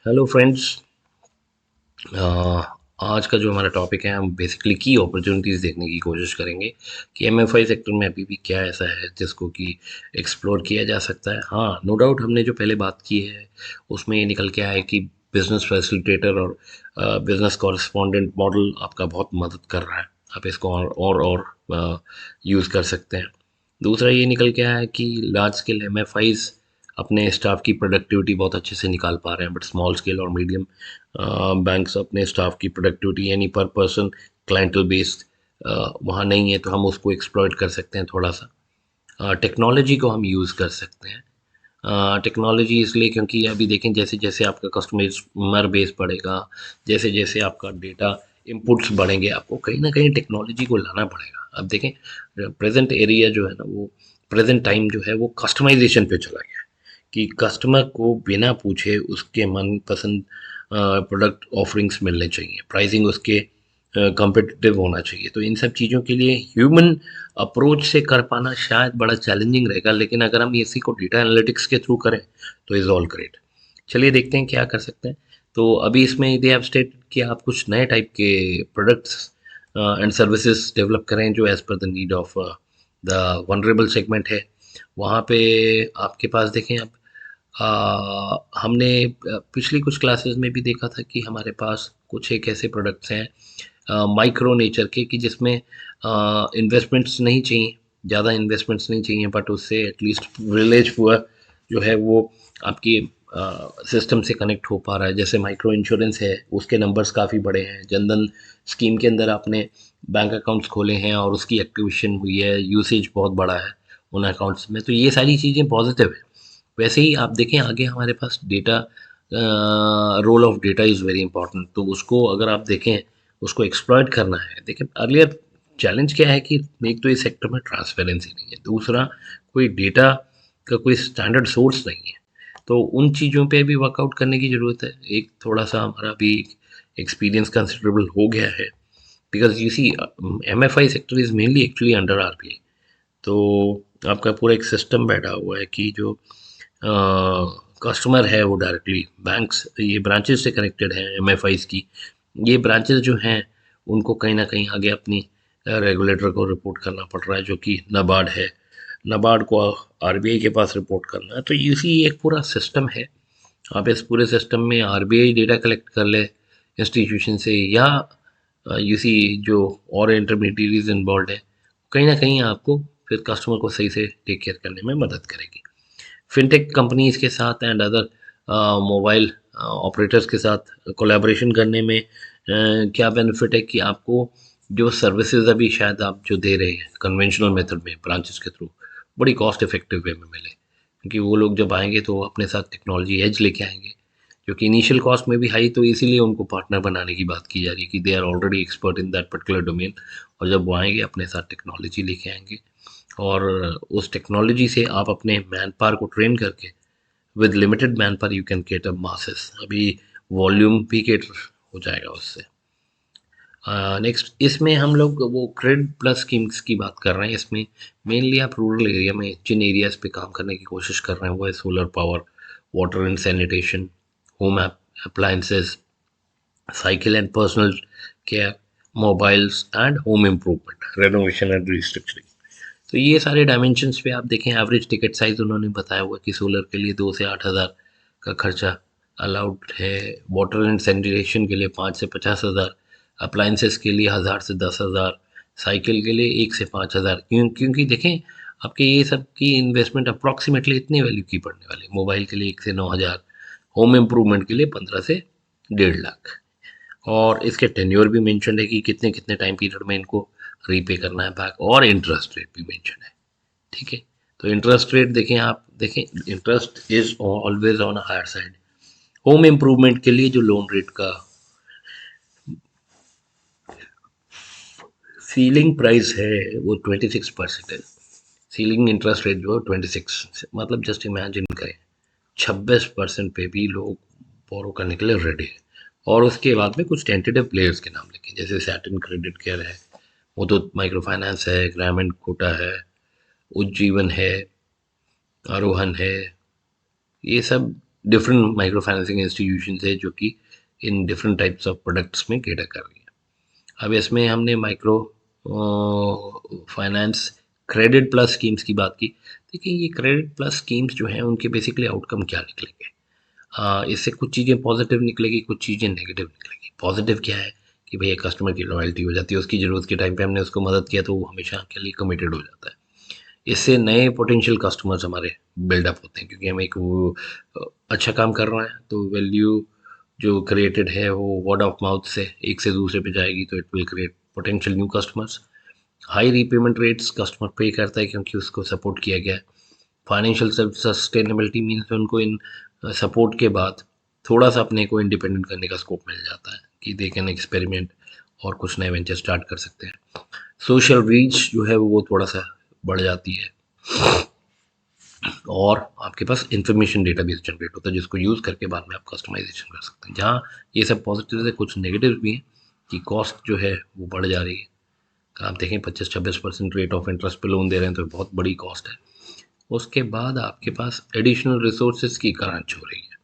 Hello friends. आज का जो हमारा टॉपिक है, हम बेसिकली की अपॉर्चुनिटीज़ देखने की कोशिश करेंगे कि एमएफआई सेक्टर में अभी भी क्या ऐसा है जिसको कि एक्सप्लोर किया जा सकता है। हाँ, नो डाउट हमने जो पहले बात की है उसमें ये निकल के आया है कि बिजनेस फैसिलिटेटर और बिजनेस कॉरेस्पॉन्डेंट मॉडल आपका बहुत मदद कर रहा है। आप इसको और यूज़ कर सकते हैं। दूसरा ये निकल के आया है कि लार्ज स्केल एमएफआईज अपने स्टाफ की प्रोडक्टिविटी बहुत अच्छे से निकाल पा रहे हैं, बट स्मॉल स्केल और मीडियम बैंक्स अपने स्टाफ की प्रोडक्टिविटी यानी पर पर्सन क्लाइंटल बेस्ड वहाँ नहीं है, तो हम उसको एक्सप्लॉइट कर सकते हैं थोड़ा सा। टेक्नोलॉजी को हम यूज़ कर सकते हैं। टेक्नोलॉजी इसलिए क्योंकि अभी देखें जैसे जैसे आपका कस्टमर बेस बढ़ेगा, जैसे जैसे आपका डेटा इनपुट्स बढ़ेंगे, आपको कहीं ना कहीं टेक्नोलॉजी को लाना पड़ेगा। अब देखें प्रेजेंट एरिया जो है ना, वो प्रेजेंट टाइम जो है वो कस्टमाइजेशन पे चला गया है कि कस्टमर को बिना पूछे उसके मनपसंद प्रोडक्ट ऑफरिंग्स मिलने चाहिए, प्राइसिंग उसके कॉम्पिटिटिव होना चाहिए। तो इन सब चीज़ों के लिए ह्यूमन अप्रोच से कर पाना शायद बड़ा चैलेंजिंग रहेगा, लेकिन अगर हम इसी को डेटा एनालिटिक्स के थ्रू करें तो इज़ ऑल ग्रेट। चलिए देखते हैं क्या कर सकते हैं। तो अभी इसमें दे हैव स्टेट कि आप कुछ नए टाइप के प्रोडक्ट्स एंड सर्विसेज डेवलप करें जो as per the need of the vulnerable segment है। वहाँ पे आपके पास देखें आप, हमने पिछली कुछ क्लासेस में भी देखा था कि हमारे पास कुछ एक ऐसे प्रोडक्ट्स हैं माइक्रो नेचर के कि जिसमें इन्वेस्टमेंट्स नहीं चाहिए, ज़्यादा इन्वेस्टमेंट्स नहीं चाहिए, बट उससे एटलीस्ट विलेज पुअर जो है वो आपकी सिस्टम से कनेक्ट हो पा रहा है। जैसे माइक्रो इंश्योरेंस है, उसके नंबर्स काफ़ी बड़े हैं। जनधन स्कीम के अंदर आपने बैंक अकाउंट्स खोले हैं और उसकी एक्टिवेशन हुई है, यूसेज बहुत बड़ा है उन अकाउंट्स में, तो ये सारी चीज़ें पॉजिटिव है। वैसे ही आप देखें आगे हमारे पास data, role of data is very important, तो उसको अगर आप देखें उसको एक्सप्लॉइट करना है। देखिए अर्लियर चैलेंज क्या है कि एक तो इस सेक्टर में ट्रांसपेरेंसी नहीं है, दूसरा कोई डेटा का कोई स्टैंडर्ड सोर्स नहीं है। तो उन चीज़ों पे भी वर्कआउट करने की ज़रूरत है। एक थोड़ा सा हमारा भी एक्सपीरियंस कंसिडरेबल हो गया है, because you see M F I sector is mainly actually under R B I. तो आपका पूरा एक सिस्टम बैठा हुआ है कि जो कस्टमर है वो डायरेक्टली बैंक्स, ये ब्रांचेस से कनेक्टेड है एम एफ आईज की। ये ब्रांचेस जो हैं उनको कहीं ना कहीं आगे अपनी रेगुलेटर को रिपोर्ट करना पड़ रहा है, जो कि नाबार्ड है। नाबार्ड को आर बी आई के पास रिपोर्ट करना है। तो इसी एक पूरा सिस्टम है। आप इस पूरे सिस्टम में R B I data collect कर ले इंस्टीट्यूशन से, या यूसी जो और इंटरमीडियरीज इन्वॉल्व है, कहीं ना कहीं आपको फिर कस्टमर को सही से टेक केयर करने में मदद करेगी। फिनटेक कंपनीज के साथ एंड अदर मोबाइल ऑपरेटर्स के साथ कोलैबोरेशन करने में क्या बेनिफिट है कि आपको जो सर्विसेज अभी शायद आप जो दे रहे हैं कन्वेंशनल मेथड में ब्रांचेस के थ्रू, बड़ी कॉस्ट इफेक्टिव वे में मिले। क्योंकि वो लोग जब आएंगे तो वो अपने साथ टेक्नोलॉजी एज लेके आएंगे, जो कि इनिशियल कॉस्ट में भी हाई, तो इसीलिए उनको पार्टनर बनाने की बात की जा रही है कि they are already expert in that particular domain. और जब वो आएंगे अपने साथ टेक्नोलॉजी लेके आएंगे, और उस टेक्नोलॉजी से आप अपने मैन पावर को ट्रेन करके with limited man power you can cater masses, अभी वॉल्यूम भी केटर हो जाएगा उससे। नेक्स्ट इसमें हम लोग वो क्रेडिट प्लस स्कीम्स की बात कर रहे हैं। इसमें मेनली आप रूरल एरिया में जिन एरियाज पे काम करने की कोशिश कर रहे हैं वो है solar power, water and sanitation, home appliances, cycle and personal care, mobiles and home improvement, renovation and restructuring. तो ये सारे डायमेंशंस पे आप देखें एवरेज टिकट साइज़ उन्होंने बताया हुआ कि सोलर के लिए 2 से 8,000 का खर्चा अलाउड है, वाटर एंड सैनिटेशन के लिए 5 से 50,000, अप्लायंसेस के लिए 1,000 से 10,000, साइकिल के लिए 1 से 5,000। क्योंकि देखें आपके ये सब की इन्वेस्टमेंट अप्रॉक्सीमेटली इतने वैल्यू की पड़ने वाली। मोबाइल के लिए 1 से 9,000, होम इम्प्रूवमेंट के लिए 15 से 1.5 लाख। और इसके टेन्योर भी मेंशन है कि कितने कितने टाइम पीरियड में इनको रीपे करना है बैक, और इंटरेस्ट रेट भी मेंशन है। ठीक है, तो इंटरेस्ट रेट देखें, आप देखें interest is always on a higher side. Home improvement के लिए जो लोन रेट का सीलिंग प्राइस है वो 26% है। सीलिंग इंटरेस्ट रेट जो है 26, मतलब जस्ट इमेजिन करें 26% पे भी लोग बोरो करने के लिए रेडी है। और उसके बाद में कुछ टेंटेटिव प्लेयर्स के नाम लिखे, जैसे सैटिन क्रेडिट केयर है, मुथूट माइक्रो फाइनेंस है, ग्रामीण कोटा है, उज्जीवन है, आरोहन है। ये सब डिफरेंट माइक्रो फाइनेंसिंग इंस्टीट्यूशन है जो कि in different types of products में केटर कर रही है। अब इसमें हमने micro finance credit plus schemes की बात की। देखिए ये क्रेडिट प्लस स्कीम्स जो हैं उनके बेसिकली आउटकम क्या निकलेंगे, इससे कुछ चीज़ें पॉजिटिव निकलेगी, कुछ चीज़ें नेगेटिव निकलेगी। पॉजिटिव क्या है कि भैया कस्टमर की लॉयल्टी हो जाती है, उसकी ज़रूरत के टाइम पे हमने उसको मदद किया तो वो हमेशा के लिए कमिटेड हो जाता है। इससे नए पोटेंशियल कस्टमर्स हमारे बिल्डअप होते हैं क्योंकि हम एक वो अच्छा काम कर रहे हैं तो वैल्यू जो क्रिएटेड है वो वर्ड ऑफ माउथ से एक से दूसरे पे जाएगी तो it will create potential new customers. High repayment rates customer पे करता है क्योंकि उसको सपोर्ट किया गया है। फाइनेंशियल सेल्फ सस्टेनेबिलिटी मीन्स उनको इन सपोर्ट के बाद थोड़ा सा अपने को इंडिपेंडेंट करने का स्कोप मिल जाता है कि दे कैन एक्सपेरिमेंट और कुछ नए वेंचर स्टार्ट कर सकते हैं। सोशल रीच जो है वो थोड़ा सा बढ़ जाती है और आपके पास इंफॉर्मेशन डेटाबेस जनरेट होता है जिसको यूज़ करके बाद में आप कस्टमाइजेशन कर सकते हैं। जहाँ ये सब पॉजिटिव है, कुछ नेगेटिव भी हैं कि कॉस्ट जो है वो बढ़ जा रही है। अगर आप देखें 25-26% रेट ऑफ इंटरेस्ट पे लोन दे रहे हैं तो बहुत बड़ी कॉस्ट है। उसके बाद आपके पास एडिशनल रिसोर्सेज की क्रांच हो रही है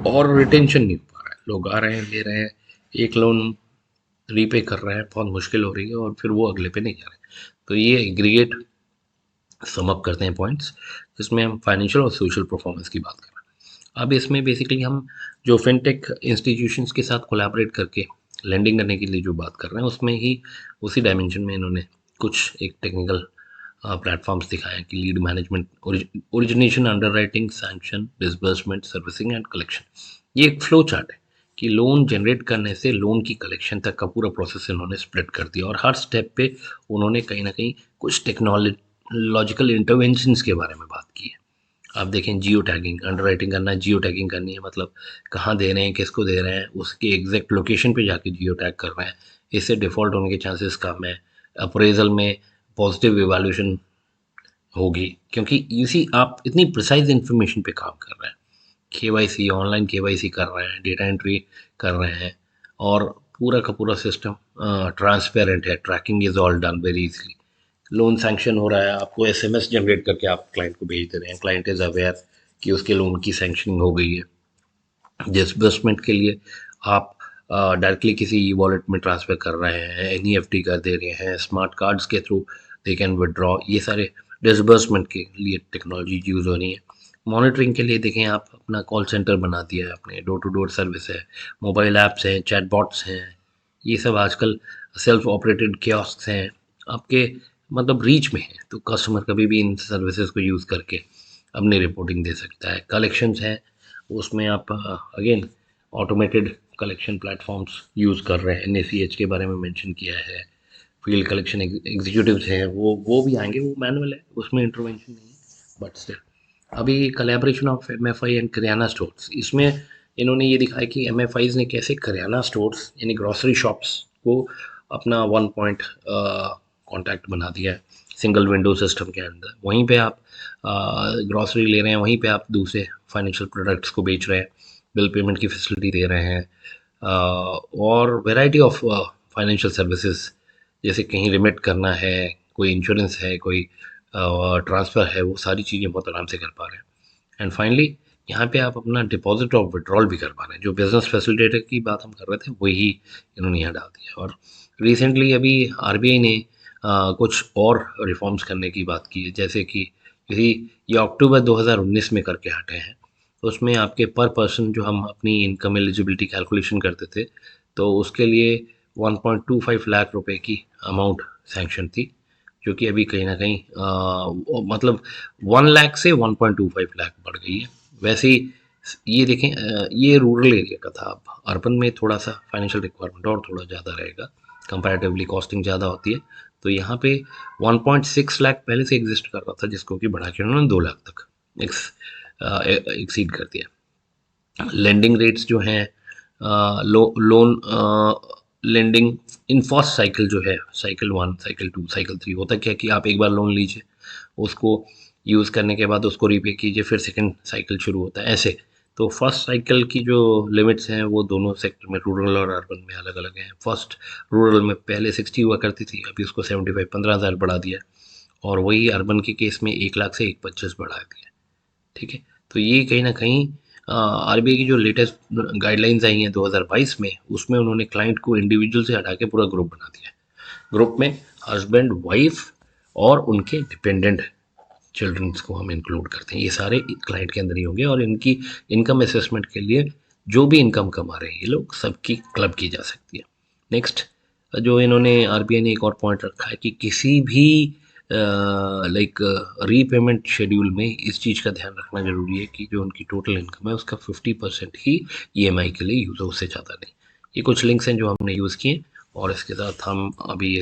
और रिटेंशन नहीं हो पा रहा है। लोग आ रहे हैं, ले रहे हैं, एक लोन रीपे कर रहे हैं, बहुत मुश्किल हो रही है और फिर वो अगले पे नहीं जा रहे। तो ये एग्रीगेट सम अप करते हैं पॉइंट्स जिसमें हम फाइनेंशियल और सोशल परफॉर्मेंस की बात कर रहे हैं। अब इसमें बेसिकली हम जो फिनटेक इंस्टीट्यूशंस के साथ कोलैबोरेट करके लेंडिंग करने के लिए जो बात कर रहे हैं उसमें ही उसी डायमेंशन में इन्होंने कुछ एक टेक्निकल प्लेटफॉर्म्स दिखाए हैं कि lead management, origination, underwriting, sanction, disbursement, servicing and collection. ये एक फ्लो चार्ट है कि लोन जनरेट करने से लोन की कलेक्शन तक का पूरा प्रोसेस इन्होंने स्प्लिट कर दिया और हर स्टेप पे उन्होंने कहीं ना कहीं कुछ टेक्नोलॉजिकल इंटरवेंशंस के बारे में बात की है। आप देखें जियो टैगिंग, अंडरराइटिंग करना है, जियो टैगिंग करनी है मतलब कहाँ दे रहे हैं, किसको दे रहे हैं, उसके एग्जैक्ट लोकेशन पे जाके जियो टैग कर रहे हैं। इससे डिफ़ॉल्ट होने के चांसेस कम है। अप्रेजल में पॉजिटिव इवैल्यूएशन होगी क्योंकि इसी आप इतनी प्रिसाइज इन्फॉर्मेशन पे काम कर रहे हैं। केवाईसी, ऑनलाइन केवाईसी कर रहे हैं, डेटा एंट्री कर रहे हैं और पूरा का पूरा सिस्टम ट्रांसपेरेंट है। Tracking is all done very easily. Loan sanction हो रहा है, आपको एसएमएस जनरेट करके आप क्लाइंट को भेज दे रहे हैं। क्लाइंट इज अवेयर कि उसके लोन की सैंक्शनिंग हो गई है। डिसबर्समेंट के लिए आप डायरेक्टली किसी ई वॉलेट में ट्रांसफ़र कर रहे हैं, एनईएफटी कर दे रहे हैं, स्मार्ट कार्ड्स के थ्रू दे कैन विदड्रॉ। ये सारे डिसबर्समेंट के लिए टेक्नोलॉजी यूज़ हो रही है। मॉनिटरिंग के लिए देखें आप अपना कॉल सेंटर बना दिया है आपने, डोर टू डोर सर्विस है, मोबाइल ऐप्स हैं, चैटबॉट्स हैं। ये सब आजकल सेल्फ ऑपरेटेड कियोस्क हैं, आपके मतलब रीच में है तो कस्टमर कभी भी इन सर्विसेज को यूज़ करके अपनी रिपोर्टिंग दे सकता है। कलेक्शंस हैं, उसमें आप again automated collection platforms use कर रहे हैं। एनएसीएच के बारे में मेंशन किया है। फील्ड कलेक्शन एग्जीक्यूटिव्स हैं, वो भी आएंगे, वो मैनुअल है, उसमें इंटरवेंशन नहीं है बट स्टिल। अभी collaboration of MFI and kirana stores, इसमें इन्होंने ये दिखाया कि एमएफआईज ने कैसे करियाना स्टोर्स यानी ग्रॉसरी शॉप्स को अपना वन पॉइंट कॉन्टैक्ट बना दिया है सिंगल विंडो सिस्टम के अंदर। वहीं पे आप ग्रॉसरी ले रहे हैं, वहीं पे आप दूसरे फाइनेंशियल प्रोडक्ट्स को बेच रहे हैं, बिल पेमेंट की फैसिलिटी दे रहे हैं और वैरायटी ऑफ फाइनेंशियल सर्विसेज जैसे कहीं रिमिट करना है, कोई इंश्योरेंस है, कोई ट्रांसफ़र है, वो सारी चीज़ें बहुत आराम से कर पा रहे हैं। एंड फाइनली यहाँ पे आप अपना डिपॉजिट और विड्रॉल भी कर पा रहे हैं। जो बिजनेस फैसिलिटेटर की बात हम कर रहे थे वही इन्होंने यहाँ डाल दिया। और रिसेंटली अभी आरबीआई ने कुछ और रिफॉर्म्स करने की बात की है जैसे कि यदि ये अक्टूबर 2019 में करके हटे हैं तो उसमें आपके पर पर्सन जो हम अपनी इनकम एलिजिबिलिटी कैलकुलेशन करते थे तो उसके लिए 1.25 लाख रुपए की अमाउंट सैंक्शन थी जो कि अभी कहीं न कहीं मतलब 1 लाख से 1.25 लाख बढ़ गई है। वैसे ही ये देखें ये रूरल एरिया का था। अब अर्बन में थोड़ा-सा फाइनेंशियल रिक्वायरमेंट और थोड़ा ज़्यादा रहेगा, कंपैरेटिवली कॉस्टिंग ज़्यादा होती है। तो यहाँ पे 1.6 लाख पहले से एग्ज़िस्ट कर रहा था जिसको कि बढ़ा के उन्होंने 2 लाख तक एक्सीड कर दिया। लेंडिंग रेट्स जो हैं loan lending in first cycle जो है, साइकिल 1, साइकिल 2, साइकिल 3 होता क्या है कि आप एक बार लोन लीजिए, उसको यूज़ करने के बाद उसको रीपे कीजिए, फिर सेकंड साइकिल शुरू होता है ऐसे। तो फर्स्ट साइकिल की जो लिमिट्स हैं वो दोनों सेक्टर में रूरल और अर्बन में अलग-अलग हैं। फर्स्ट रूरल में पहले 60 हुआ करती थी, अभी उसको 75 15,000 बढ़ा दिया और वही अर्बन के केस में 1 लाख से 1.25 बढ़ा दिया। ठीक है? तो ये कहीं न कहीं आरबीआई की जो लेटेस्ट गाइडलाइंस आई हैं 2022 में, उसमें उन्होंने क्लाइंट को इंडिविजुअल से हटा के पूरा ग्रुप बना दिया है। ग्रुप में हस्बैंड, वाइफ और उनके डिपेंडेंट चिल्ड्रंस को हम इंक्लूड करते हैं। ये सारे क्लाइंट के अंदर ही होंगे और इनकी इनकम असेसमेंट के लिए जो भी इनकम कमा रहे हैं ये लोग, सबकी क्लब की जा सकती है। नेक्स्ट, जो इन्होंने आरबीआई ने एक और पॉइंट रखा है कि किसी भी लाइक रीपेमेंट शेड्यूल में इस चीज़ का ध्यान रखना ज़रूरी है कि जो उनकी टोटल इनकम है उसका 50% ही ईएमआई के लिए यूज़ हो, उससे ज़्यादा नहीं। ये कुछ लिंक्स हैं जो हमने यूज़ किए और इसके साथ हम अभी